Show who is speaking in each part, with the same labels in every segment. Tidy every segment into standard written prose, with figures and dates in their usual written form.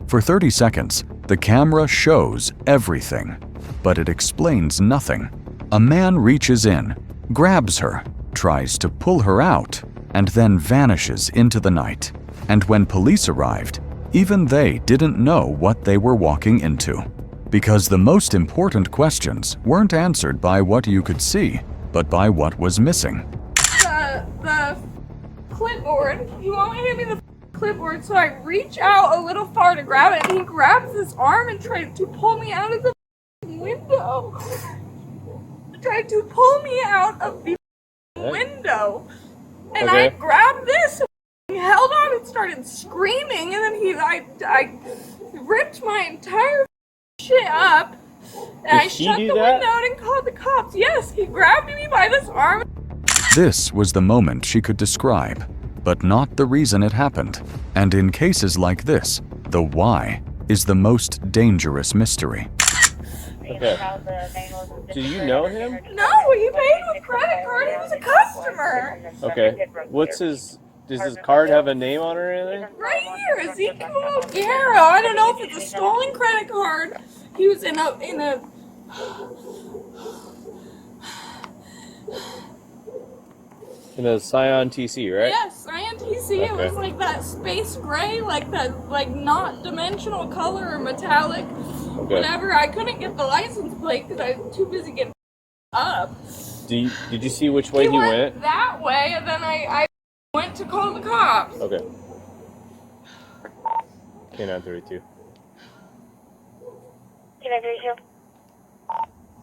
Speaker 1: For 30 seconds, the camera shows everything, but it explains nothing. A man reaches in, grabs her, tries to pull her out, and then vanishes into the night. And when police arrived, even they didn't know what they were walking into. Because the most important questions weren't answered by what you could see, but by what was missing.
Speaker 2: The clipboard. You won't hand me the clipboard, so I reach out a little far to grab it, and he grabs his arm and tried to pull me out of the window. Tried to pull me out of the window. And
Speaker 3: okay.
Speaker 2: I grabbed this, and he held on and started screaming, and then I ripped my entire shit up, and I shut the window and called the cops. Yes, he grabbed me by this arm.
Speaker 1: This was the moment she could describe, but not the reason it happened. And in cases like this, the why is the most dangerous mystery.
Speaker 3: Okay. Do you know him?
Speaker 2: No, he paid with credit card. He was a customer.
Speaker 3: Okay. Does his card have a name on it or anything?
Speaker 2: Right here, Ezekiel Guerra. I don't know if it's a stolen credit card. He was in a
Speaker 3: Scion TC, right?
Speaker 2: Yes, Scion TC. It was like that space gray, like that, like not dimensional color or metallic.
Speaker 3: Okay.
Speaker 2: Whatever. I couldn't get the license plate because I was too busy getting up.
Speaker 3: Did you see which way he went?
Speaker 2: That way, and then I went to call the cops.
Speaker 3: Okay. K932.
Speaker 4: K932.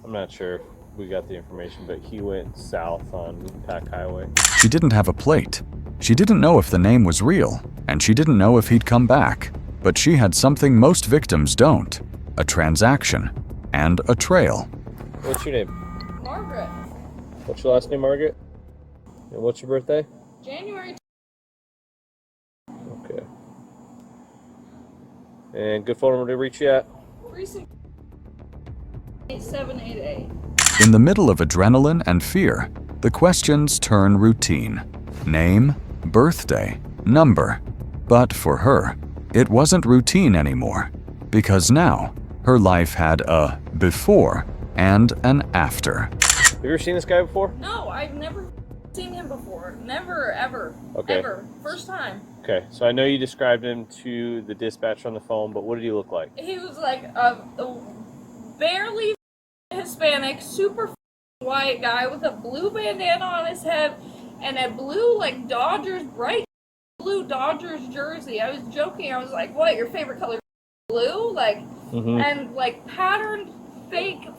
Speaker 3: I'm not sure if we got the information, but he went south on Pack Highway.
Speaker 1: She didn't have a plate. She didn't know if the name was real, and she didn't know if he'd come back. But she had something most victims don't: a transaction and a trail.
Speaker 3: What's your name?
Speaker 2: Margaret.
Speaker 3: What's your last name, Margaret? And what's your birthday?
Speaker 2: January.
Speaker 3: Okay. And good phone number to reach you at?
Speaker 2: 368-788.
Speaker 1: In the middle of adrenaline and fear, the questions turn routine. Name, birthday, number. But for her, it wasn't routine anymore, because now her life had a before and an after.
Speaker 3: Have you ever seen this guy before?
Speaker 2: No, I've never seen him before. Never, ever.
Speaker 3: Okay.
Speaker 2: Ever. First time.
Speaker 3: Okay, so I know you described him to the dispatcher on the phone, but what did he look like?
Speaker 2: He was like a barely Hispanic, super white guy with a blue bandana on his head and a blue, like, bright blue Dodgers jersey. I was joking. I was like, what, your favorite color? Blue? Like, and, like, patterned fake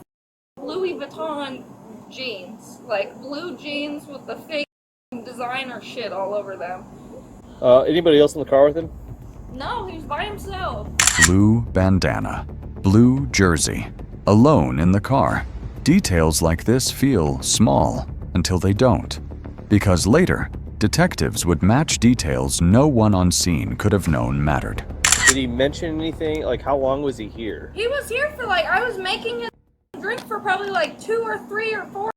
Speaker 2: Louis Vuitton jeans. Like, blue jeans with the fake designer shit all over them.
Speaker 3: Anybody else in the car with him?
Speaker 2: No, he was by himself.
Speaker 1: Blue bandana, blue jersey, alone in the car. Details like this feel small until they don't, because later, detectives would match details no one on scene could have known mattered.
Speaker 3: Did he mention anything? Like, how long was he here?
Speaker 2: He was here for, like, I was making his drink for probably like 2 or 3 or 4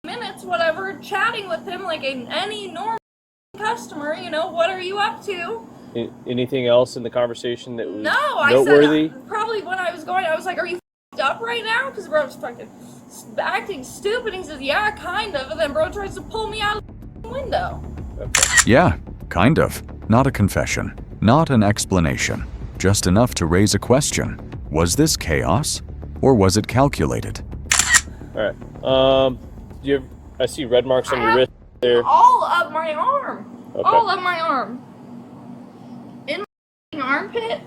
Speaker 2: minutes, whatever, chatting with him like any normal customer, you know, what are you up to?
Speaker 3: Anything else in the conversation that was
Speaker 2: noteworthy?
Speaker 3: I said,
Speaker 2: probably when I was going, I was like, are you up right now? Because bro was fucking acting stupid. He says, yeah, kind of. And then bro tries to pull me out of the window.
Speaker 3: Okay.
Speaker 1: Yeah, kind of. Not a confession. Not an explanation. Just enough to raise a question. Was this chaos? Or was it calculated?
Speaker 3: Alright. I see red marks on your wrist there.
Speaker 2: All of my arm.
Speaker 3: Okay.
Speaker 2: All of my arm. In my armpit.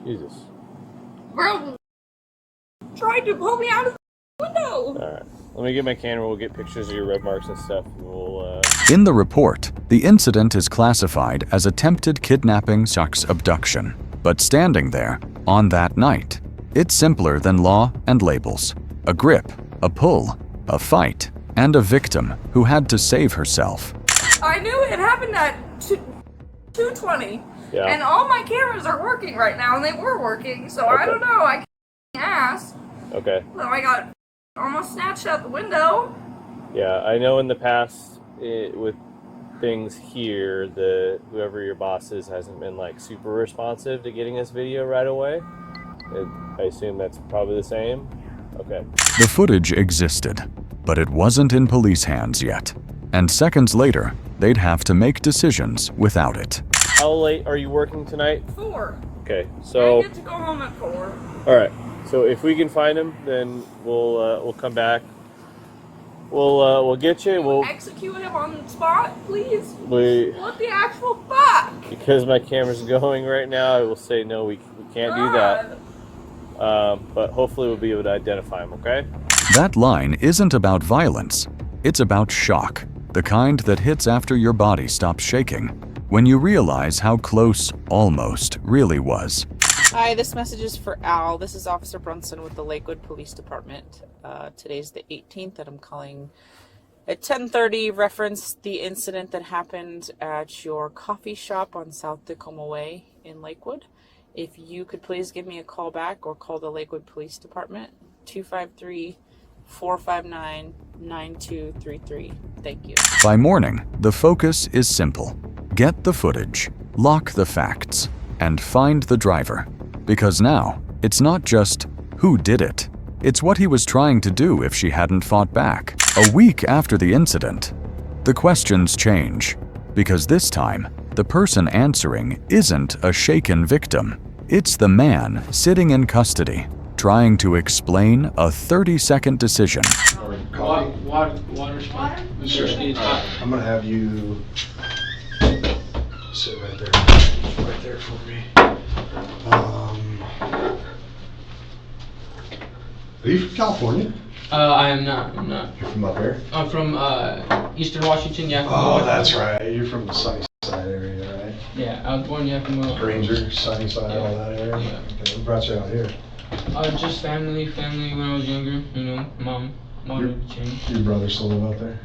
Speaker 3: Jesus.
Speaker 2: Bro tried to pull me out of the window.
Speaker 3: Alright. Let me get my camera. We'll get pictures of your red marks and stuff. We'll,
Speaker 1: In the report, the incident is classified as attempted kidnapping / abduction. But standing there, on that night, it's simpler than law and labels. A grip, a pull, a fight, and a victim who had to save herself.
Speaker 2: I knew it happened at 2:20.
Speaker 3: Yeah.
Speaker 2: And all my cameras are working right now, and they were working, so I don't know. I can't ask.
Speaker 3: Okay.
Speaker 2: So I got almost snatched out the window.
Speaker 3: Yeah, I know in the past with things here, whoever your boss is hasn't been like super responsive to getting this video right away. I assume that's probably the same. Okay.
Speaker 1: The footage existed, but it wasn't in police hands yet. And seconds later, they'd have to make decisions without it.
Speaker 3: How late are you working tonight?
Speaker 2: 4.
Speaker 3: Okay, so
Speaker 2: I get to go home at 4.
Speaker 3: all right. So if we can find him, then we'll come back. We'll get you. We'll
Speaker 2: execute him on the spot, please.
Speaker 3: What
Speaker 2: the actual fuck?
Speaker 3: Because my camera's going right now, I will say no. We can't do that. But hopefully we'll be able to identify him. Okay.
Speaker 1: That line isn't about violence. It's about shock, the kind that hits after your body stops shaking, when you realize how close almost really was.
Speaker 4: Hi, this message is for Al. This is Officer Brunson with the Lakewood Police Department. Today's the 18th and I'm calling at 10:30. Reference the incident that happened at your coffee shop on South Tacoma Way in Lakewood. If you could please give me a call back or call the Lakewood Police Department, 253-459-9233. Thank you.
Speaker 1: By morning, the focus is simple. Get the footage, lock the facts, and find the driver. Because now, it's not just who did it, it's what he was trying to do if she hadn't fought back. A week after the incident, the questions change. Because this time, the person answering isn't a shaken victim. It's the man sitting in custody, trying to explain a 30-second decision.
Speaker 5: Water. I'm gonna have you sit right there for me. Are you from California?
Speaker 6: I am not. I'm not.
Speaker 5: You're from up here?
Speaker 6: I'm from Eastern Washington. Yeah.
Speaker 5: Oh, that's right. You're from the Sunnyside area, right?
Speaker 6: Yeah, I was born
Speaker 5: Granger, Sunnyside,
Speaker 6: yeah.
Speaker 5: all that area.
Speaker 6: Yeah.
Speaker 5: Okay, what brought you out here?
Speaker 6: Just family when I was younger. You know, mom changed.
Speaker 5: Your brother still live out there?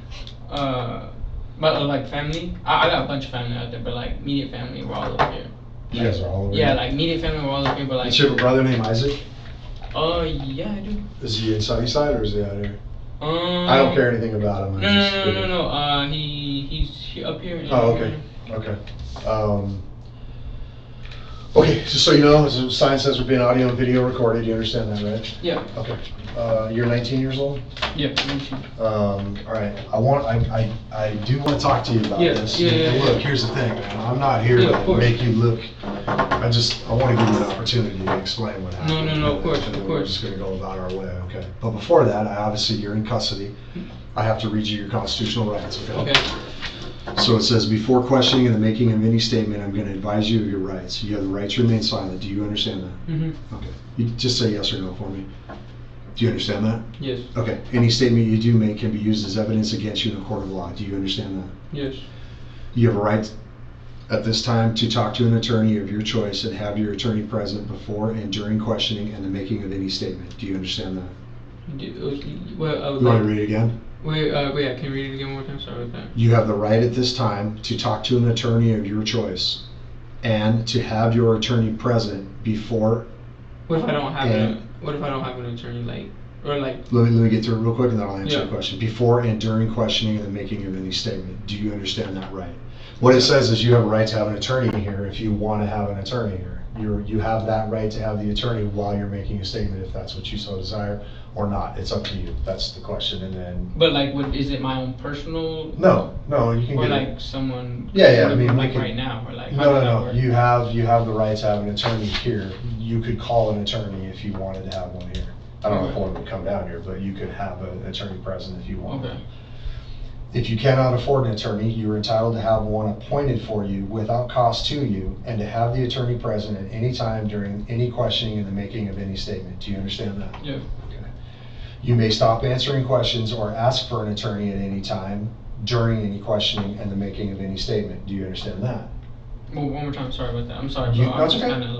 Speaker 6: But like family, I got a bunch of family out there, but like immediate family, we're all up here.
Speaker 5: You guys are all over
Speaker 6: Yeah,
Speaker 5: here?
Speaker 6: like immediate family, we're all up here, but like.
Speaker 5: Do you have a brother named Isaac?
Speaker 6: Yeah, I do.
Speaker 5: Is he in Sunnyside or is he out here? I don't care anything about him.
Speaker 6: No. He's up here.
Speaker 5: Oh, okay. Okay. Okay, just so you know, the sign says we're being audio and video recorded. You understand that, right?
Speaker 6: Yeah.
Speaker 5: Okay. You're 19 years old?
Speaker 6: Yeah.
Speaker 5: All right. I do want to talk to you about this.
Speaker 6: Yeah.
Speaker 5: Look, here's the thing, man. I'm not here to make you look. I want to give you an opportunity to explain what happened.
Speaker 6: No, of course.
Speaker 5: We're just going to go about our way, okay? But before that, obviously you're in custody. I have to read you your constitutional rights, okay?
Speaker 6: Okay.
Speaker 5: So it says, before questioning and the making of any statement, I'm going to advise you of your rights. You have the right to remain silent. Do you understand that?
Speaker 6: Mm-hmm.
Speaker 5: Okay. You just say yes or no for me. Do you understand that?
Speaker 6: Yes.
Speaker 5: Okay. Any statement you do make can be used as evidence against you in a court of law. Do you understand that?
Speaker 6: Yes.
Speaker 5: You have a right at this time to talk to an attorney of your choice and have your attorney present before and during questioning and the making of any statement. Do you understand that?
Speaker 6: You
Speaker 5: want to read it again?
Speaker 6: Wait, can you read it again one more time? Sorry about that.
Speaker 5: You have the right at this time to talk to an attorney of your choice and to have your attorney present before.
Speaker 6: What if I don't have an attorney,
Speaker 5: Let me get through it real quick and then I'll answer your question. Before and during questioning and the making of any statement. Do you understand that right? What it says is you have a right to have an attorney here if you want to have an attorney here. You have that right to have the attorney while you're making a statement if that's what you so desire or not. It's up to you. That's the question. And then.
Speaker 6: But is it my own personal?
Speaker 5: No, you can
Speaker 6: or
Speaker 5: get
Speaker 6: like someone.
Speaker 5: Yeah. I mean,
Speaker 6: like right now or like.
Speaker 5: No. You have the right to have an attorney here. You could call an attorney if you wanted to have one here. I don't know if one would come down here, but you could have an attorney present if you want.
Speaker 6: Okay.
Speaker 5: If you cannot afford an attorney, you are entitled to have one appointed for you without cost to you and to have the attorney present at any time during any questioning and the making of any statement. Do you understand that?
Speaker 6: Yeah.
Speaker 5: Okay. You may stop answering questions or ask for an attorney at any time during any questioning and the making of any statement. Do you understand that?
Speaker 6: Well, one more time. Sorry about that. I'm sorry,
Speaker 5: No,
Speaker 6: bro.
Speaker 5: it's okay. No,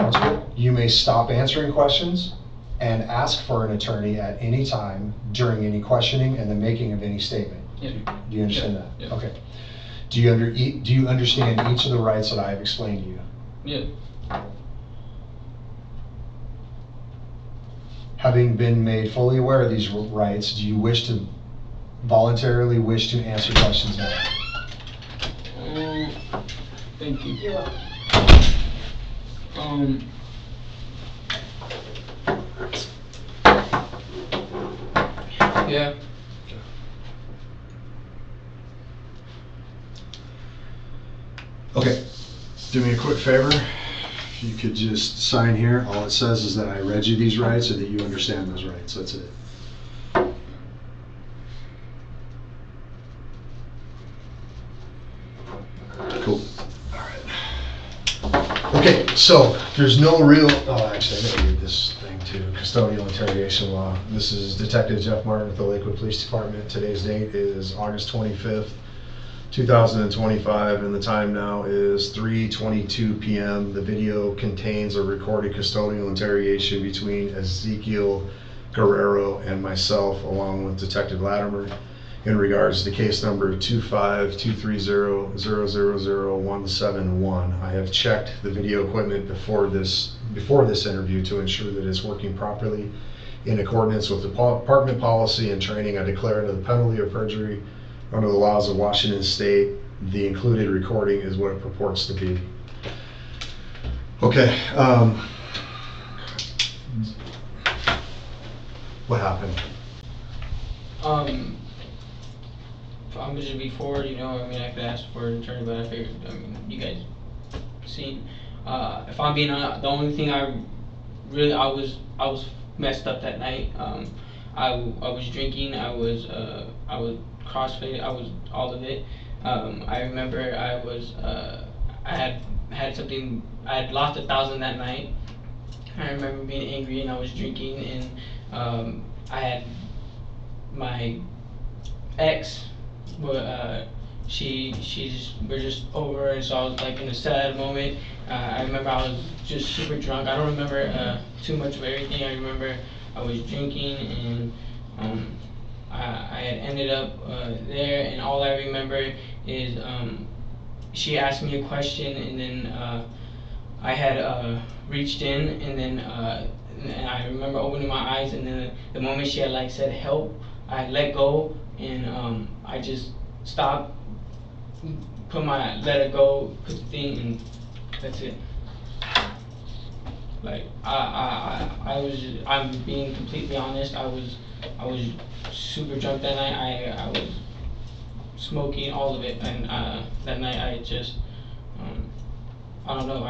Speaker 5: it's good. You may stop answering questions and ask for an attorney at any time during any questioning and the making of any statement.
Speaker 6: Yeah.
Speaker 5: Do you understand that?
Speaker 6: Yeah.
Speaker 5: Okay. Do you understand each of the rights that I have explained to you?
Speaker 6: Yeah.
Speaker 5: Having been made fully aware of these rights, do you voluntarily wish to answer questions now?
Speaker 6: Thank you.
Speaker 2: You're welcome.
Speaker 6: Yeah.
Speaker 5: Okay, do me a quick favor. If you could just sign here. All it says is that I read you these rights and that you understand those rights. That's it. Cool. All right. Okay, so there's no real. Oh, actually, I gotta read this thing too. Custodial interrogation law. This is Detective Jeff Martin with the Lakewood Police Department. Today's date is August 25th. 2025, and the time now is 3:22 p.m. The video contains a recorded custodial interrogation between Ezekiel Guerrero and myself, along with Detective Latimer, in regards to case number 25230000171. I have checked the video equipment before this interview to ensure that it's working properly in accordance with the department policy and training. I declare under the penalty of perjury under the laws of Washington State, the included recording is what it purports to be. Okay. What happened?
Speaker 6: Just before, I could ask for an attorney, but I figured, you guys seen. If I'm being honest, the only thing I was messed up that night. I was drinking. I was crossfaded. I was all of it. I remember I had lost 1,000 that night. I remember being angry and I was drinking, and I had my ex. We're just over, and so I was like in a sad moment. I remember I was just super drunk. I don't remember too much of everything. I remember I was drinking, and I had ended up there, and all I remember is she asked me a question, and then I had reached in, and then and I remember opening my eyes, and then the moment she had said help, I let go, and I just stopped, let her go, put the thing, and that's it. I'm being completely honest. I was super drunk that night. I was smoking, all of it, and that night I just I don't know.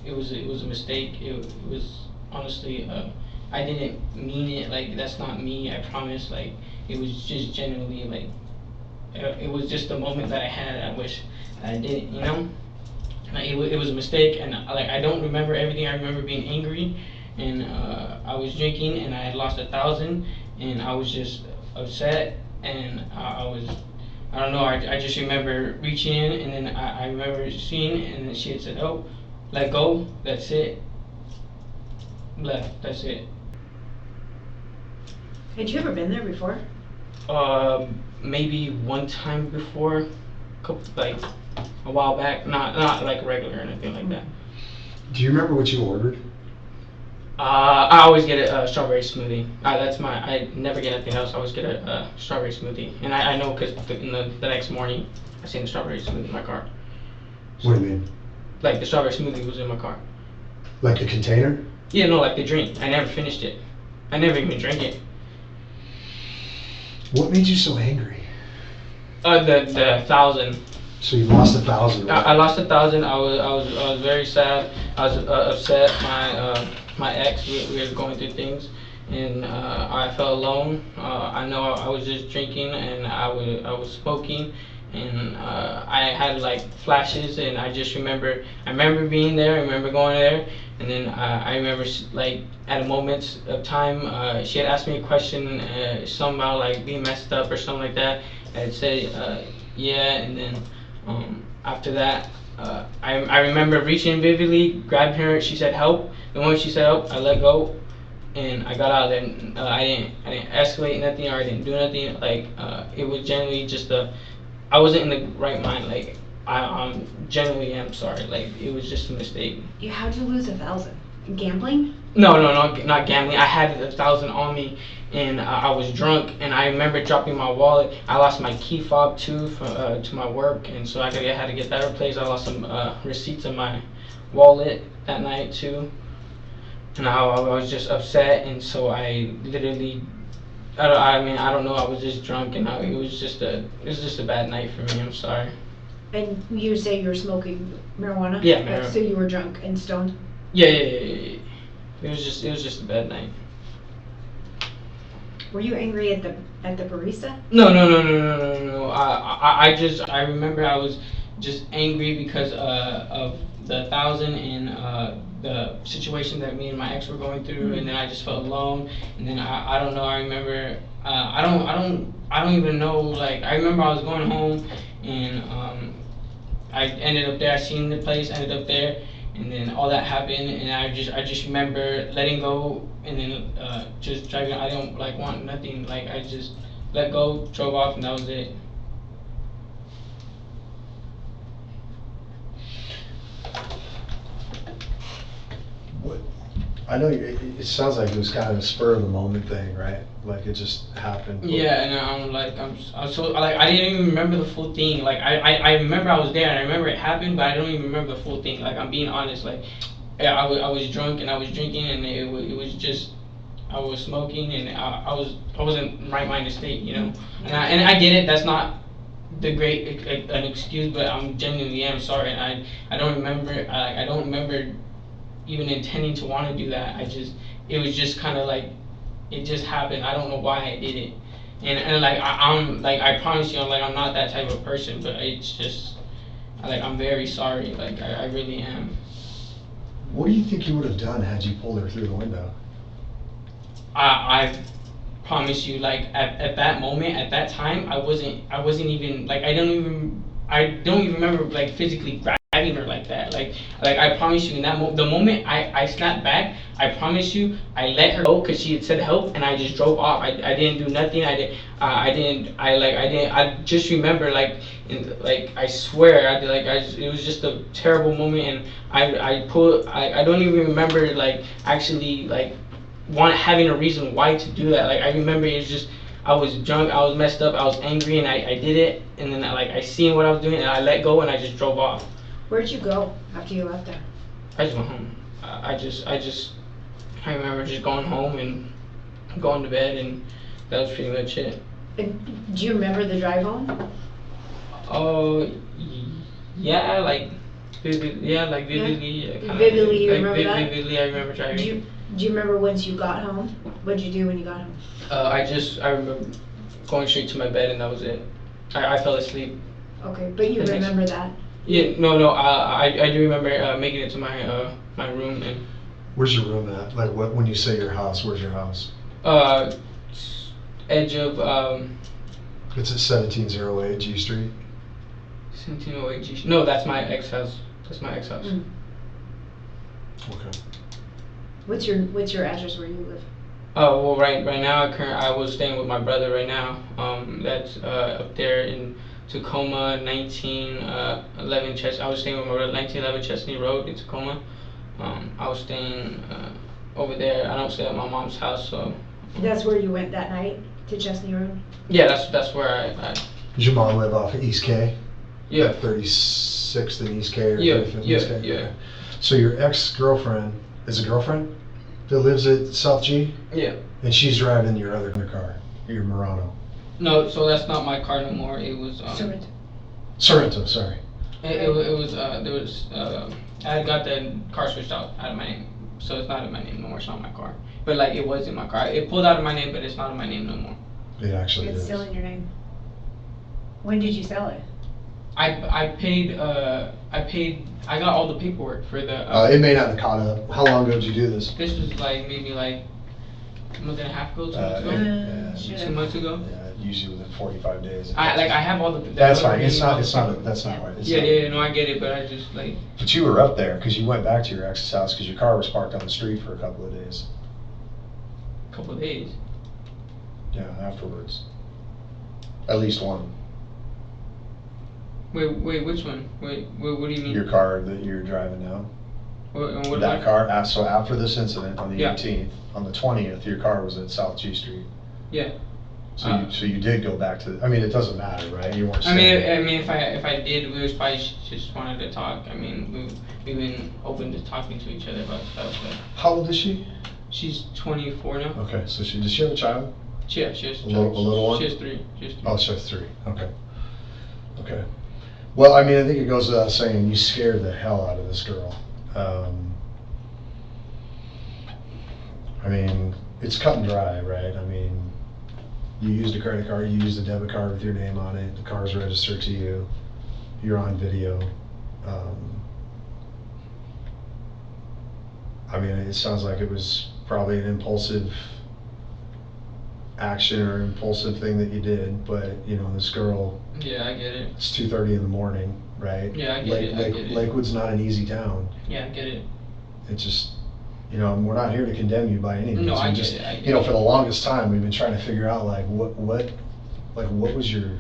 Speaker 6: It was a mistake. It was honestly I didn't mean it. That's not me. I promise. It was just genuinely it was just a moment that I had. I wish I didn't. It was a mistake, and I don't remember everything. I remember being angry, and I was drinking, and I had lost 1,000, and I was just upset, and I don't know. I just remember reaching in, and then I remember seeing, and then she had said, "Oh, let go." That's it. Left. That's it.
Speaker 7: Had you ever been there before?
Speaker 6: Maybe one time before, a while back. Not regular or anything like that.
Speaker 5: Do you remember what you ordered?
Speaker 6: I always get a strawberry smoothie. I never get anything else. I always get a strawberry smoothie, and I know because the next morning I seen the strawberry smoothie in my car.
Speaker 5: What do you mean?
Speaker 6: The strawberry smoothie was in my car.
Speaker 5: Like the container?
Speaker 6: Yeah, no, the drink. I never finished it. I never even drank it.
Speaker 5: What made you so angry?
Speaker 6: The 1,000.
Speaker 5: So you lost 1,000. Right?
Speaker 6: I lost 1,000. I was very sad. I was upset. My ex, we were going through things, and I felt alone. I know I was just drinking, and I was smoking, and I had flashes, and I just remember. I remember being there. I remember going there, and then I remember at a moment of time, she had asked me a question, something about being messed up or something like that. I'd say yeah, and then after that, I remember reaching vividly, grabbing her. She said help. The moment she said help, I let go, and I got out of there. And, I didn't escalate nothing, or I didn't do nothing. It was generally just I wasn't in the right mind. I genuinely am sorry. It was just a mistake.
Speaker 7: How'd you lose 1,000? Gambling?
Speaker 6: No, not gambling. I had 1,000 on me, and I was drunk, and I remember dropping my wallet. I lost my key fob too to my work, and so I had to get that replaced. I lost some receipts in my wallet that night too, and I was just upset, and so I literally, I don't know. I was just drunk, and it was just a bad night for me. I'm sorry.
Speaker 7: And you say you were smoking marijuana?
Speaker 6: Yeah, marijuana.
Speaker 7: So you were drunk and stoned?
Speaker 6: Yeah. It was just a bad night.
Speaker 7: Were you angry at the barista?
Speaker 6: No. I remember I was just angry because of the 1,000 and the situation that me and my ex were going through, and then I just felt alone. And then I don't know. I remember I don't even know. Like, I remember I was going home, and I ended up there. I seen the place, ended up there, and then all that happened, and I just remember letting go, and then just driving. I don't want nothing. Like, I just let go, drove off, and that was it.
Speaker 5: What? I know it sounds like it was kind of a spur of the moment thing, right? Like it just happened.
Speaker 6: Yeah, and I'm so I didn't even remember the full thing. Like I remember I was there and I remember it happened, but I don't even remember the full thing. Like, I'm being honest. Like, I was drunk and I was drinking, and it was just, I was smoking, and I wasn't in right minded state, you know. And I get it. That's not the great an excuse, but I'm genuinely am sorry. And I don't remember. I don't remember even intending to want to do that. It was just kind of like, it just happened. I don't know why I did it, and like I promise you, I'm not that type of person. But it's just, I'm very sorry. Like, I really am.
Speaker 5: What do you think you would have done had you pulled her through the window?
Speaker 6: I promise you, like, at that moment, at that time, I wasn't even like, I don't even remember like physically grabbing her like that. Like I promise you, in that the moment I snapped back, I promise you, I let her go because she had said help, and I just drove off. I didn't do nothing. I just remember, like, I swear, it was just a terrible moment, and I don't even remember, like, actually, like, having a reason why to do that. Like, I remember it was just, I was drunk, I was messed up, I was angry, and I did it, and then I seen what I was doing, and I let go, and I just drove off.
Speaker 7: Where'd you go after you left there?
Speaker 6: I just went home. I remember just going home and going to bed, and that was pretty much it.
Speaker 7: And do you remember the drive home?
Speaker 6: Oh, yeah, like vividly. Yeah.
Speaker 7: Vividly, you remember that?
Speaker 6: Vividly, I remember driving.
Speaker 7: Do you remember once you got home? What did you do when you got home?
Speaker 6: I remember going straight to my bed, and that was it. I fell asleep.
Speaker 7: Okay, but you remember that?
Speaker 6: Yeah, no, I do remember making it to my my room. And
Speaker 5: where's your room at? Like, when you say your house, where's your house?
Speaker 6: Edge of
Speaker 5: It's at 1708 G Street.
Speaker 6: 1708 G Street. No, that's my ex house. That's my ex house.
Speaker 7: Mm.
Speaker 5: Okay.
Speaker 7: What's your address where you live?
Speaker 6: Well, right now, I was staying with my brother right now. That's up there in Tacoma, 1911 Chestney. I was staying with my brother, 1911 Chestney Road in Tacoma. I was staying over there. I don't stay at my mom's house, so.
Speaker 7: That's where you went that night, to Chestney Road?
Speaker 6: Yeah, that's where I.
Speaker 5: Does your mom live off of East K?
Speaker 6: Yeah.
Speaker 5: 36th and East K, or 35th and
Speaker 6: Yeah.
Speaker 5: East K?
Speaker 6: Yeah.
Speaker 5: So your ex-girlfriend is a girlfriend that lives at South G?
Speaker 6: Yeah.
Speaker 5: And she's driving your other car, your Murano.
Speaker 6: No, so that's not my car no more. It was
Speaker 5: Sorrento, sorry.
Speaker 6: It was I had got the car switched out of my name, so it's not in my name no more. It's not my car, but like, it was in my car. It pulled out of my name, but it's not in my name no more.
Speaker 5: It actually
Speaker 7: It's
Speaker 5: is.
Speaker 7: still in your name. When did you sell it?
Speaker 6: I paid. I got all the paperwork for the.
Speaker 5: It may not have caught up. How long ago did you do this?
Speaker 6: This was maybe a month and a half ago, 2 months ago.
Speaker 5: Yeah,
Speaker 6: 2 months ago.
Speaker 5: Yeah, usually within 45 days.
Speaker 6: I have all the.
Speaker 5: That's fine. That's not right.
Speaker 6: Yeah, no, I get it, but I just
Speaker 5: But you were up there because you went back to your ex's house because your car was parked on the street for a couple of days.
Speaker 6: couple of days.
Speaker 5: Yeah, afterwards. At least one.
Speaker 6: Wait, which one? Wait, what do you mean?
Speaker 5: Your car that you're driving now.
Speaker 6: What
Speaker 5: That
Speaker 6: about?
Speaker 5: car, so after this incident on the
Speaker 6: Yeah.
Speaker 5: 18th, on the 20th, your car was at South G Street.
Speaker 6: Yeah.
Speaker 5: So you did go back to, I mean, it doesn't matter, right? You weren't
Speaker 6: I mean,
Speaker 5: staying.
Speaker 6: if I did, we was probably just wanted to talk. I mean, we've been open to talking to each other about stuff. But
Speaker 5: How old is she?
Speaker 6: she's 24 now.
Speaker 5: Okay, so does she have a child?
Speaker 6: She has
Speaker 5: A little one?
Speaker 6: She has 3. She has 3.
Speaker 5: Oh, she has 3. Okay. Okay. Well, I mean, I think it goes without saying, you scared the hell out of this girl. I mean, it's cut and dry, right? I mean, you used a credit card, you used a debit card with your name on it, the car's registered to you, you're on video. I mean, it sounds like it was probably an impulsive action or impulsive thing that you did, but you know, this girl,
Speaker 6: Yeah, I get it.
Speaker 5: it's 2:30 in the morning, right?
Speaker 6: Yeah, I get it. I get it.
Speaker 5: Lakewood's not an easy town.
Speaker 6: Yeah, I get it.
Speaker 5: It's just, you know, we're not here to condemn you by any means.
Speaker 6: No, I
Speaker 5: We
Speaker 6: get
Speaker 5: just,
Speaker 6: it. I get
Speaker 5: you know,
Speaker 6: it.
Speaker 5: for the longest time, we've been trying to figure out like what was your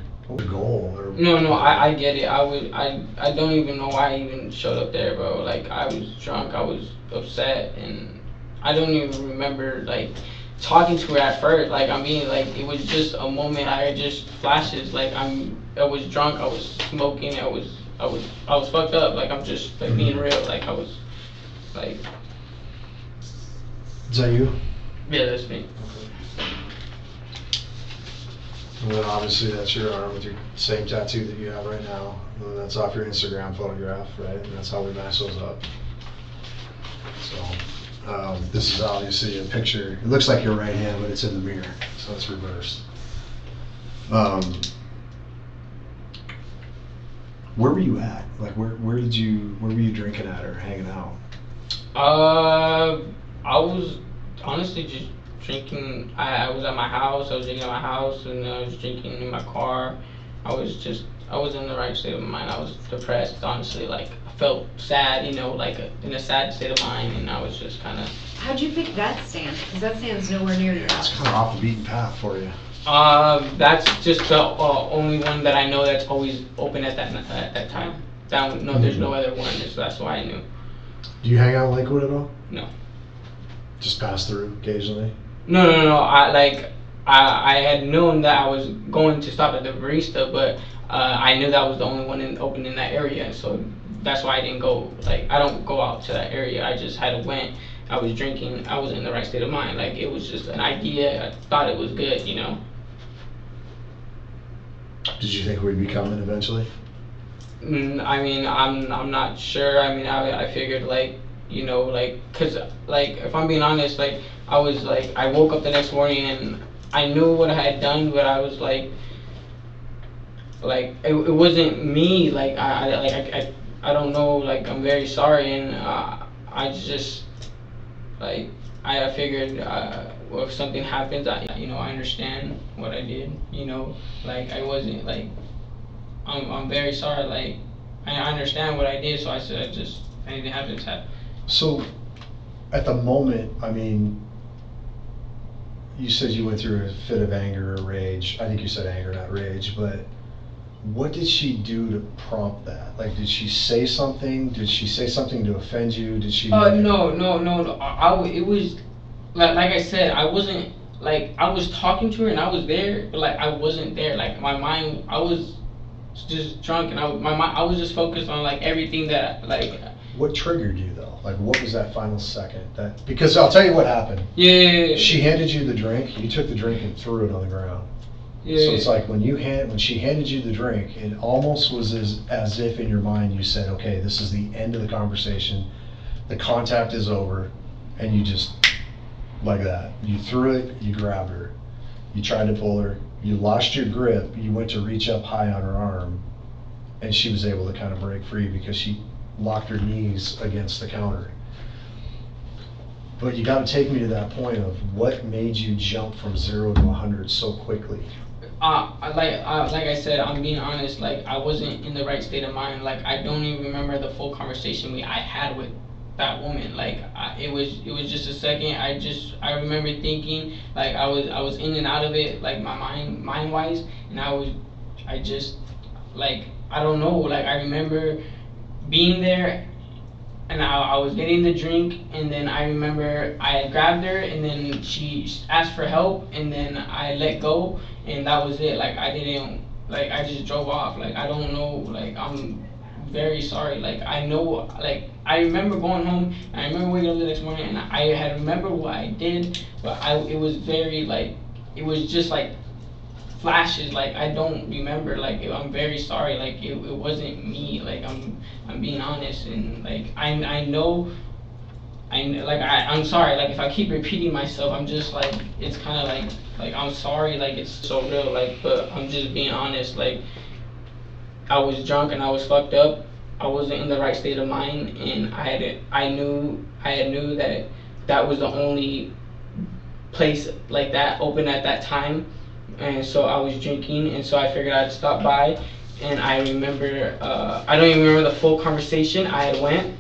Speaker 5: goal? Or
Speaker 6: No, I get it. I don't even know why I even showed up there, bro. Like, I was drunk, I was upset, and I don't even remember, like, talking to her at first. Like, I mean, like, it was just a moment. I had just flashes. Like, I was drunk, I was smoking, I was fucked up. Like, I'm just, like, being real. Like, I was, like,
Speaker 5: Is that you?
Speaker 6: yeah, that's me.
Speaker 5: And then obviously that's your arm with your same tattoo that you have right now. And that's off your Instagram photograph, right? And that's how we match those up. So this is obviously a picture. It looks like your right hand, but it's in the mirror, so it's reversed. Where were you at? Like where were you drinking at or hanging out?
Speaker 6: I was honestly just drinking. I was at my house. I was drinking at my house, and I was drinking in my car. I was in the right state of mind. I was depressed, honestly. Like, I felt sad, you know, like in a sad state of mind, and I was just kind of.
Speaker 7: How'd you pick that stand? Because that stand's nowhere near your
Speaker 5: It's
Speaker 7: house.
Speaker 5: kind of off the beaten path for you.
Speaker 6: That's just the only one that I know that's always open at that time. There's no other one. So that's why I knew.
Speaker 5: Do you hang out in Lakewood at all?
Speaker 6: No.
Speaker 5: Just pass through occasionally?
Speaker 6: No. I had known that I was going to stop at the Barista, but I knew that was the only one open in that area, so that's why I didn't go. Like, I don't go out to that area. I just had went. I was drinking. I was in the right state of mind. Like, it was just an idea. I thought it was good, you know.
Speaker 5: Did you think we'd be coming eventually?
Speaker 6: I mean, I'm not sure. I mean, I figured, like, you know, like, cause like, if I'm being honest, like, I was like, I woke up the next morning and I knew what I had done, but I was like it wasn't me. Like, I don't know. Like, I'm very sorry, and I just like I figured well, if something happens, I understand what I did. You know, like, I wasn't like I'm very sorry. Like, I understand what I did, so I said, just if anything happens,
Speaker 5: So, at the moment, I mean, you said you went through a fit of anger or rage. I think you said anger, not rage, but what did she do to prompt that? Like, did she say something? Did she say something to offend you? Did she?
Speaker 6: No. It was like I said, I wasn't like, I was talking to her and I was there, but like, I wasn't there. Like, my mind, I was just drunk, and I was just focused on like everything that like.
Speaker 5: What triggered you though? Like, what was that final second? Because I'll tell you what happened.
Speaker 6: Yeah.
Speaker 5: She handed you the drink. You took the drink and threw it on the ground.
Speaker 6: Yeah.
Speaker 5: So it's like when she handed you the drink, it almost was as if in your mind you said, okay, this is the end of the conversation. The contact is over, and you just like that. You threw it. You grabbed her. You tried to pull her. You lost your grip. You went to reach up high on her arm, and she was able to kind of break free because she locked her knees against the counter. But you got to take me to that point of what made you jump from 0 to 100 so quickly.
Speaker 6: Like I said, I'm being honest. Like, I wasn't in the right state of mind. Like, I don't even remember the full conversation I had with that woman. Like, it was just a second. I remember thinking, like, I was in and out of it, like, my mind wise, and I just like, I don't know. Like, I remember being there and I was getting the drink, and then I remember I had grabbed her, and then she asked for help, and then I let go, and that was it. Like, I didn't, like, I just drove off. Like, I don't know, like, I'm very sorry. Like, I know, like, I remember going home, and I remember waking up the next morning, and I had remembered what I did, but it was very, like, it was just, like, flashes. Like, I don't remember. Like, I'm very sorry. Like, it wasn't me. Like, I'm being honest, and like I know, I'm sorry. Like, if I keep repeating myself, I'm just like, it's kind of like I'm sorry. Like, it's so real. Like, but I'm just being honest. Like, I was drunk and I was fucked up. I wasn't in the right state of mind, and I knew that was the only place like that open at that time, and so I was drinking, and so I figured I'd stop by. And I remember, I don't even remember the full conversation. I had went.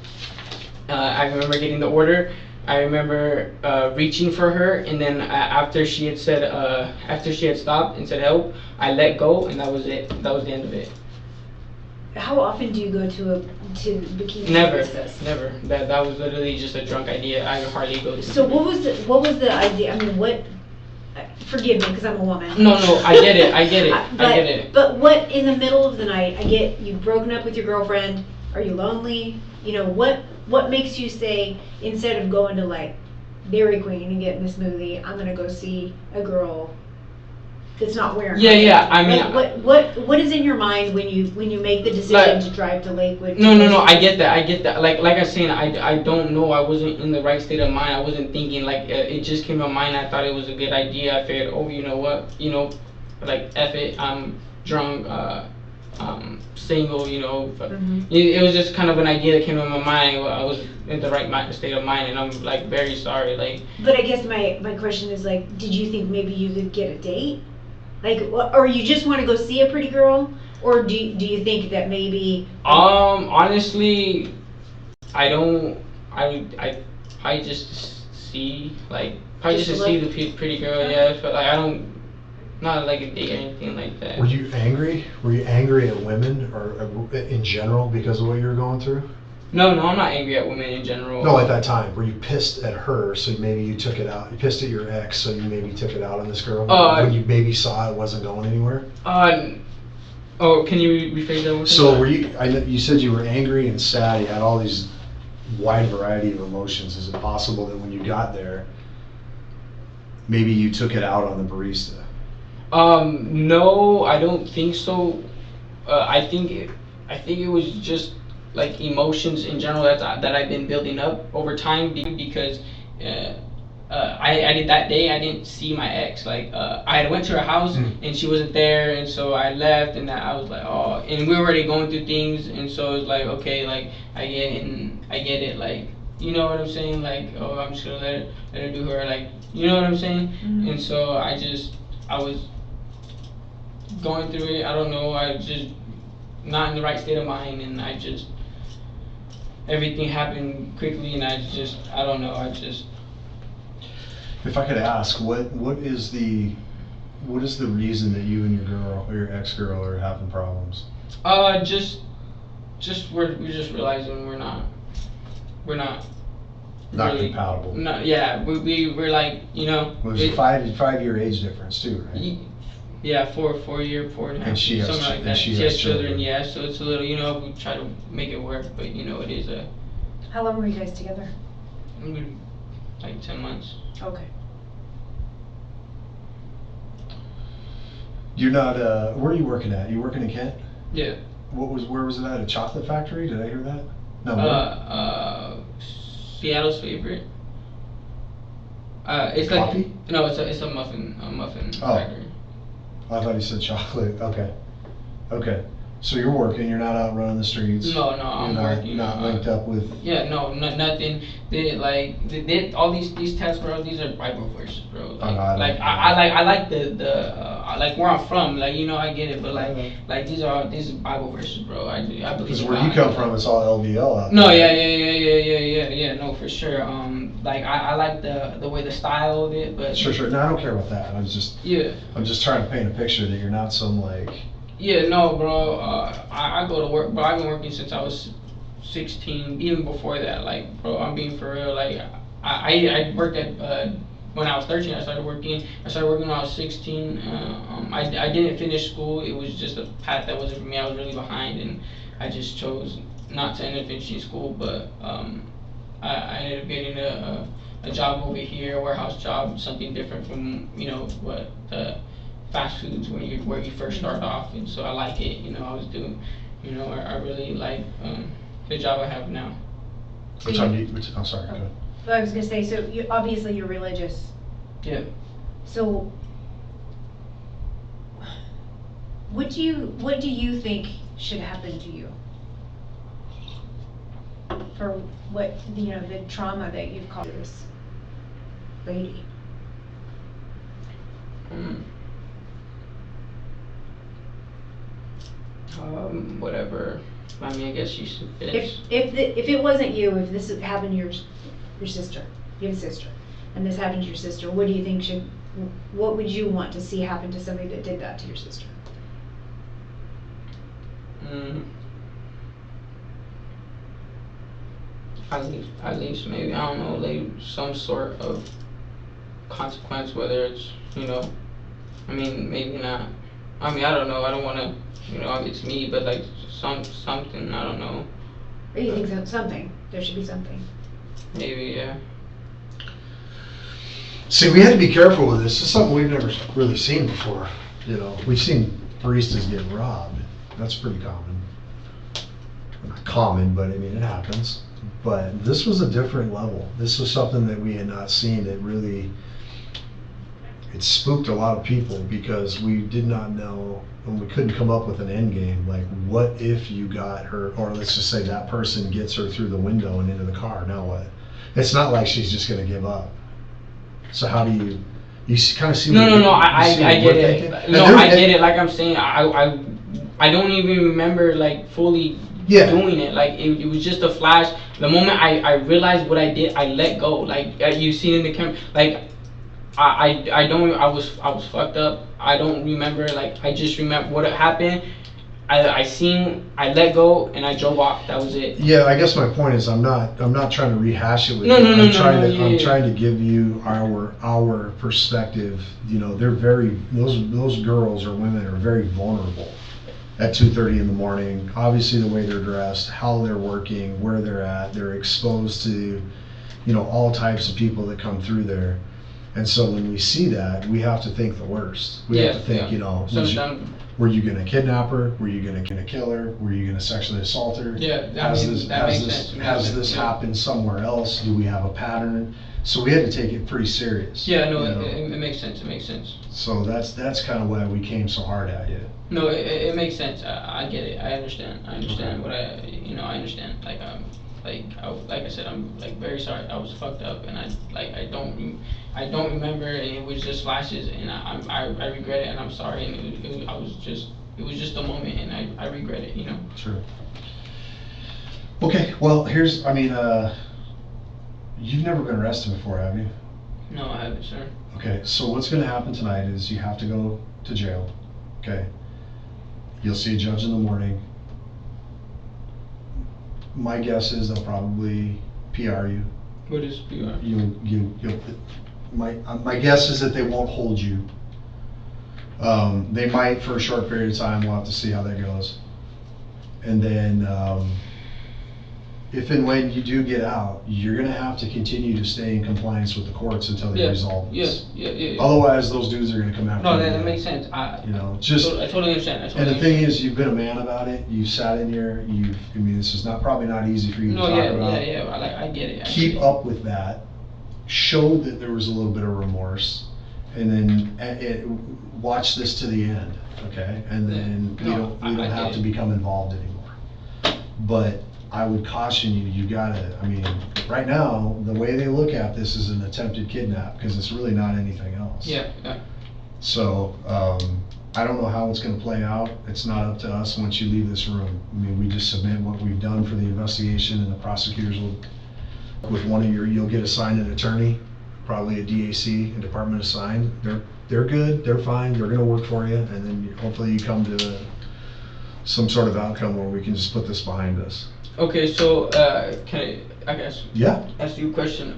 Speaker 6: I remember getting the order. I remember reaching for her, and then after she had stopped and said help, I let go, and that was it. That was the end of it.
Speaker 7: How often do you go to bikini?
Speaker 6: Never. That was literally just a drunk idea. I hardly go to.
Speaker 7: So what was the idea? I mean, what? Forgive me, because I'm a woman.
Speaker 6: No, I get it. I get it.
Speaker 7: But what, in the middle of the night, I get you've broken up with your girlfriend. Are you lonely? You know, what makes you say, instead of going to like Dairy Queen and getting a smoothie, I'm gonna go see a girl that's not wearing.
Speaker 6: Yeah. I mean,
Speaker 7: like, what is in your mind when you make the decision to drive to Lakewood?
Speaker 6: No. I get that. Like I was saying, I don't know. I wasn't in the right state of mind. I wasn't thinking. Like, it just came to my mind. I thought it was a good idea. I figured, oh, you know what? You know, like, F it. I'm drunk. Single. You know. It was just kind of an idea that came to my mind. I was in the right state of mind, and I'm like very sorry. Like.
Speaker 7: But I guess my question is, like, did you think maybe you could get a date? Like, or you just want to go see a pretty girl, or do you think that maybe?
Speaker 6: Honestly, I don't. I just see the pretty girl. Yeah, but like I don't, not like a date or anything like that.
Speaker 5: Were you angry? Were you angry at women or in general because of what you were going through?
Speaker 6: No, I'm not angry at women in general.
Speaker 5: No, at that time, were you pissed at her, so maybe you took it out? You pissed at your ex, so you maybe took it out on this girl when you maybe saw it wasn't going anywhere?
Speaker 6: Oh, can you rephrase that one?
Speaker 5: So were you? You said you were angry and sad. You had all these wide variety of emotions. Is it possible that when you got there, maybe you took it out on the barista?
Speaker 6: No, I don't think so. I think it was just like emotions in general that I've been building up over time, because I did that day. I didn't see my ex. Like, I had went to her house and she wasn't there, and so I left, and I was like, oh, and we were already going through things, and so it was like, okay, like I get it, like, you know what I'm saying, like, oh, I'm just gonna let her do her, like, you know what I'm saying, and so I was going through it. I don't know. I was just not in the right state of mind, and everything happened quickly, and I don't know.
Speaker 5: If I could ask, what is the reason that you and your girl or your ex-girl are having problems?
Speaker 6: We're just realizing we're not really
Speaker 5: compatible.
Speaker 6: No, yeah, we're like, you know.
Speaker 5: Well, there's a 5-year age difference too, right?
Speaker 6: Yeah, 4 year, 4.5,
Speaker 5: and she
Speaker 6: something
Speaker 5: has,
Speaker 6: like that.
Speaker 5: And she
Speaker 6: has children, yeah. So it's a little, you know, we try to make it work, but you know, it is a.
Speaker 7: How long were you guys together?
Speaker 6: Like 10 months.
Speaker 7: Okay.
Speaker 5: You're not. Where are you working at? You working in Kent?
Speaker 6: Yeah.
Speaker 5: Where was it at? A chocolate factory? Did I hear that? No.
Speaker 6: Seattle's favorite. It's
Speaker 5: coffee?
Speaker 6: Like no, it's a muffin factory.
Speaker 5: I thought you said chocolate. Okay. So you're working. You're not out running the streets.
Speaker 6: No, I'm working.
Speaker 5: Not linked up with.
Speaker 6: Yeah, no, nothing. They all these tests, bro. These are Bible verses, bro. I like like where I'm from. Like, you know, I get it, but like these are Bible verses, bro. I believe.
Speaker 5: Because where you come from, it's all LVL out there.
Speaker 6: No, yeah. No, for sure. Like I like the way the style of it, but
Speaker 5: sure. No, I don't care about that. I'm just trying to paint a picture that you're not some like.
Speaker 6: Yeah, no, bro. I go to work, bro. I've been working since I was 16, even before that. Like, bro, I'm being for real. Like, I worked at when I was 13. I started working when I was 16. I didn't finish school. It was just a path that wasn't for me. I was really behind, and I just chose not to end up finishing school. But I ended up getting a job over here, a warehouse job, something different from, you know, what the fast foods where you first start off. And so I like it. You know, I was doing, you know, I really like the job I have now.
Speaker 5: I'm sorry, go ahead.
Speaker 7: But I was gonna say, so you, obviously you're religious.
Speaker 6: Yeah.
Speaker 7: So, what do you think should happen to you for what, you know, the trauma that you've caused this lady?
Speaker 6: Whatever. I mean, I guess you should finish.
Speaker 7: If it wasn't you, if this happened to your sister, you have a sister, and this happened to your sister, what do you think what would you want to see happen to somebody that did that to your sister?
Speaker 6: At least maybe, I don't know, like some sort of consequence, whether it's, you know, I mean, maybe not. I mean, I don't know. I don't want to, you know, it's me, but like something. I don't know.
Speaker 7: Or you think something? There should be something.
Speaker 6: Maybe, yeah.
Speaker 5: See, we had to be careful with this. This is something we've never really seen before. You know, we've seen baristas get robbed. That's pretty common. Not common, but I mean, it happens. But this was a different level. This was something that we had not seen. It spooked a lot of people because we did not know, and we couldn't come up with an end game. Like, what if you got her, or let's just say that person gets her through the window and into the car? Now what? It's not like she's just going to give up. So how do you kind of see?
Speaker 6: No. I get it. No, I get it. Like I'm saying, I don't even remember like fully doing it. Like it was just a flash. The moment I realized what I did, I let go. Like you see in the camera, like. I don't. I was fucked up. I don't remember. Like I just remember what happened. I let go and I drove off. That was it.
Speaker 5: Yeah, I guess my point is I'm not trying to rehash it with you. I'm trying to give you our perspective. You know, they're those girls or women are very vulnerable at 2:30 in the morning. Obviously, the way they're dressed, how they're working, where they're at, they're exposed to, you know, all types of people that come through there. And so when we see that, we have to think the worst. We have to think, you know, were you going to kidnap her? Were you going to kill her? Were you going to sexually assault her?
Speaker 6: Yeah,
Speaker 5: has this happened somewhere else? Do we have a pattern? So we had to take it pretty serious.
Speaker 6: Yeah, no, it makes sense. It makes sense.
Speaker 5: So that's kind of why we came so hard at you.
Speaker 6: No, it makes sense. I get it. I understand. I understand what I understand. Like I said, I'm like very sorry. I was fucked up, and I don't remember, and it was just flashes, and I regret it, and I'm sorry, and it was just a moment, and I regret it, you know.
Speaker 5: True. Okay, well you've never been arrested before, have you?
Speaker 6: No, I haven't, sir.
Speaker 5: Okay, so what's going to happen tonight is you have to go to jail. Okay, you'll see a judge in the morning. My guess is they'll probably PR you.
Speaker 6: What is PR?
Speaker 5: My guess is that they won't hold you. They might for a short period of time. We'll have to see how that goes. And then, if and when you do get out, you're going to have to continue to stay in compliance with the courts until they resolve this. Yeah. Otherwise, those dudes are going to come after you.
Speaker 6: No, that makes sense. I totally understand.
Speaker 5: And the thing is, you've been a man about it. You've sat in here. This is probably not easy for you to talk about.
Speaker 6: Yeah. I get it.
Speaker 5: Keep up with that. Show that there was a little bit of remorse, and then watch this to the end, okay? And then we don't have to become involved anymore. But I would caution you gotta, right now, the way they look at this is an attempted kidnap, because it's really not anything else.
Speaker 6: Yeah.
Speaker 5: So, I don't know how it's gonna play out. It's not up to us once you leave this room. We just submit what we've done for the investigation, and the prosecutors will, with you'll get assigned an attorney, probably a DAC, a department assigned. They're good, they're fine, they're gonna work for you, and then hopefully you come to some sort of outcome where we can just put this behind us.
Speaker 6: Okay, so can I guess
Speaker 5: Yeah.
Speaker 6: ask you a question?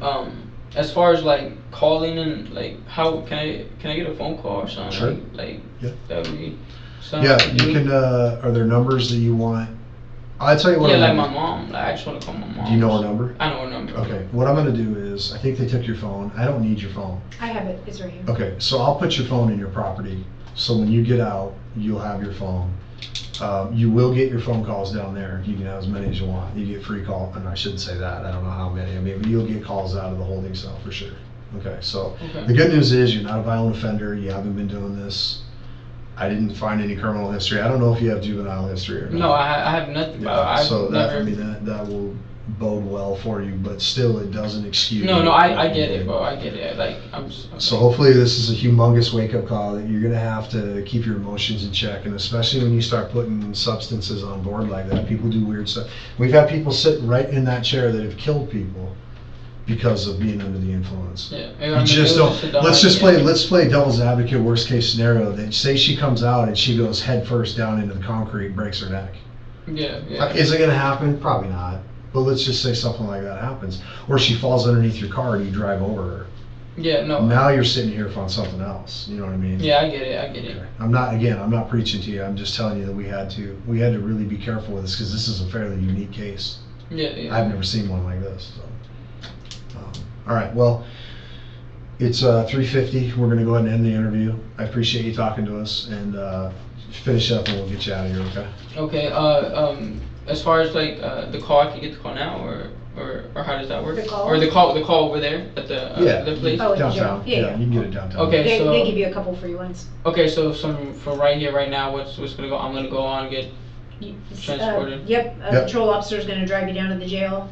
Speaker 6: As far as like calling and like how can I get a phone call or something?
Speaker 5: Sure.
Speaker 6: Like
Speaker 5: Yeah.
Speaker 6: that would be something.
Speaker 5: Yeah,
Speaker 6: I could
Speaker 5: you
Speaker 6: do.
Speaker 5: can, are there numbers that you want? I'll tell you what.
Speaker 6: Yeah,
Speaker 5: I'm
Speaker 6: like
Speaker 5: gonna
Speaker 6: my mom. Like I just want to call my mom.
Speaker 5: Do you know her number?
Speaker 6: I know her number.
Speaker 5: Okay, what I'm gonna do is, I think they took your phone. I don't need your phone.
Speaker 7: I have it, it's right here.
Speaker 5: Okay, so I'll put your phone in your property, so when you get out, you'll have your phone. You will get your phone calls down there. You can have as many as you want. You get free call, and I shouldn't say that. I don't know how many. I mean, but you'll get calls out of the holding cell for sure. Okay, so
Speaker 6: Okay.
Speaker 5: the good news is you're not a violent offender. You haven't been doing this. I didn't find any criminal history. I don't know if you have juvenile history or not.
Speaker 6: No, I have nothing. I've
Speaker 5: So that,
Speaker 6: never.
Speaker 5: I mean, that will bode well for you, but still, it doesn't excuse.
Speaker 6: No,
Speaker 5: what
Speaker 6: I
Speaker 5: you
Speaker 6: get
Speaker 5: did.
Speaker 6: it, bro. I get it. Like
Speaker 5: So hopefully this is a humongous wake-up call that you're gonna have to keep your emotions in check, and especially when you start putting substances on board like that. People do weird stuff. We've had people sit right in that chair that have killed people because of being under the influence.
Speaker 6: Yeah.
Speaker 5: You just don't. Let's play devil's advocate. Worst case scenario. That say she comes out and she goes head first down into the concrete, and breaks her neck.
Speaker 6: Yeah. Yeah.
Speaker 5: Is it gonna happen? Probably not. But let's just say something like that happens, or she falls underneath your car and you drive over her.
Speaker 6: Yeah. No.
Speaker 5: Now you're sitting here on something else. You know what I mean?
Speaker 6: Yeah, I get it. I get it.
Speaker 5: Okay. I'm not preaching to you. I'm just telling you that we had to really be careful with this because this is a fairly unique case.
Speaker 6: Yeah. Yeah.
Speaker 5: I've never seen one like this. So. All right. Well, it's 3:50. We're gonna go ahead and end the interview. I appreciate you talking to us, and finish up and we'll get you out of here. Okay?
Speaker 6: Okay. As far as like the call, I can get the call now, or how does that work?
Speaker 7: The call?
Speaker 6: Or the call over there at the place.
Speaker 7: Oh,
Speaker 5: Downtown.
Speaker 7: yeah.
Speaker 5: You can get it downtown.
Speaker 6: Okay.
Speaker 7: They give you a couple free ones.
Speaker 6: Okay, so from right here, right now, what's gonna go? I'm gonna go on and get transported.
Speaker 7: Yep, a
Speaker 5: Yep.
Speaker 7: patrol officer's gonna drive you down to the jail.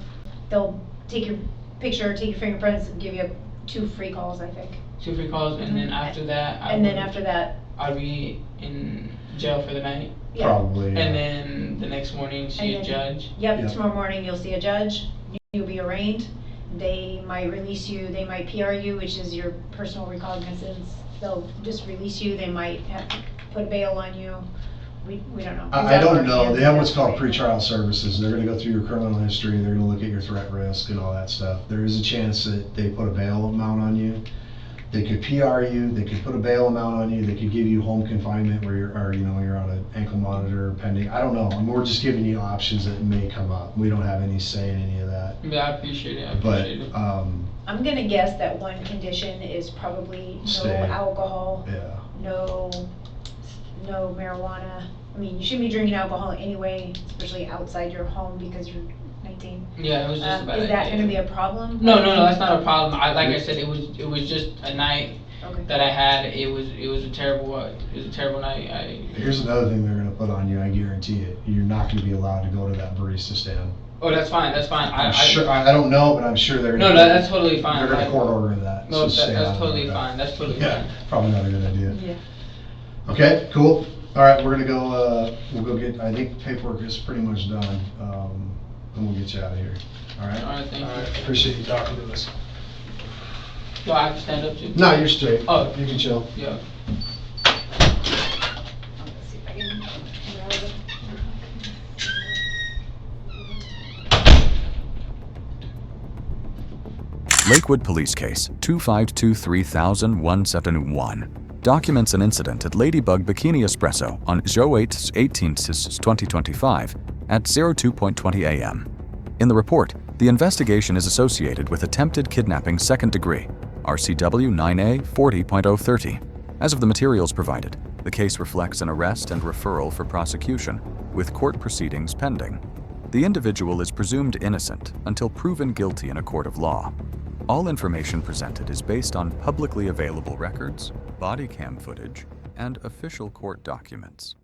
Speaker 7: They'll take your picture, take your fingerprints, and give you 2 free calls, I think.
Speaker 6: 2 free calls, and then after that,
Speaker 7: After that,
Speaker 6: I'll be in jail for the night,
Speaker 7: yeah.
Speaker 5: Probably.
Speaker 6: and then the next morning see a
Speaker 7: And then-
Speaker 6: judge.
Speaker 7: Yep,
Speaker 5: Yeah.
Speaker 7: tomorrow morning you'll see a judge. You'll be arraigned. They might release you, they might PR you, which is your personal recognizance. They'll just release you, they might put a bail on you. We don't know.
Speaker 5: I don't know. They have what's called
Speaker 7: Right.
Speaker 5: pretrial services. They're going to go through your criminal history. They're going to look at your threat risk and all that stuff. There is a chance that they put a bail amount on you. They could PR you. They could put a bail amount on you. They could give you home confinement where you're on an ankle monitor pending. I don't know. We're just giving you options that may come up. We don't have any say in any of that.
Speaker 6: Yeah, I appreciate it.
Speaker 5: But
Speaker 7: I'm gonna guess that one condition is probably no
Speaker 5: Stay.
Speaker 7: alcohol,
Speaker 5: yeah.
Speaker 7: no marijuana. I mean, you shouldn't be drinking alcohol anyway, especially outside your home because you're 19.
Speaker 6: Yeah, it was just about.
Speaker 7: Is that gonna be a problem?
Speaker 6: No, that's not a problem. Like I said, it was just a night
Speaker 7: Okay.
Speaker 6: that I had. It was a terrible night.
Speaker 5: Here's another thing they're going to put on you. I guarantee it. You're not going to be allowed to go to that barista stand.
Speaker 6: Oh, that's fine.
Speaker 5: I'm sure. I don't know, but I'm sure they're.
Speaker 6: No, that's totally fine.
Speaker 5: They're going to court order that.
Speaker 6: No,
Speaker 5: so stay out
Speaker 6: that's
Speaker 5: of
Speaker 6: totally
Speaker 5: that.
Speaker 6: fine. That's totally
Speaker 5: Yeah,
Speaker 6: fine.
Speaker 5: probably not a good idea.
Speaker 7: Yeah.
Speaker 5: Okay, cool. All right, we're gonna go. We'll go get. I think paperwork is pretty much done, and we'll get you out of here. All right.
Speaker 6: All right, thank you.
Speaker 5: Appreciate you talking to us.
Speaker 6: Do I have to stand up too?
Speaker 5: No, you're straight.
Speaker 6: Oh.
Speaker 5: You can chill.
Speaker 6: Yeah.
Speaker 7: Let's see if I can grab it.
Speaker 1: Lakewood Police Case 2523171 documents an incident at Ladybug Bikini Espresso on 08/18/2025 at 02:20 a.m. In the report, the investigation is associated with attempted kidnapping second degree, RCW 9A 40.030. As of the materials provided, the case reflects an arrest and referral for prosecution, with court proceedings pending. The individual is presumed innocent until proven guilty in a court of law. All information presented is based on publicly available records, body cam footage, and official court documents.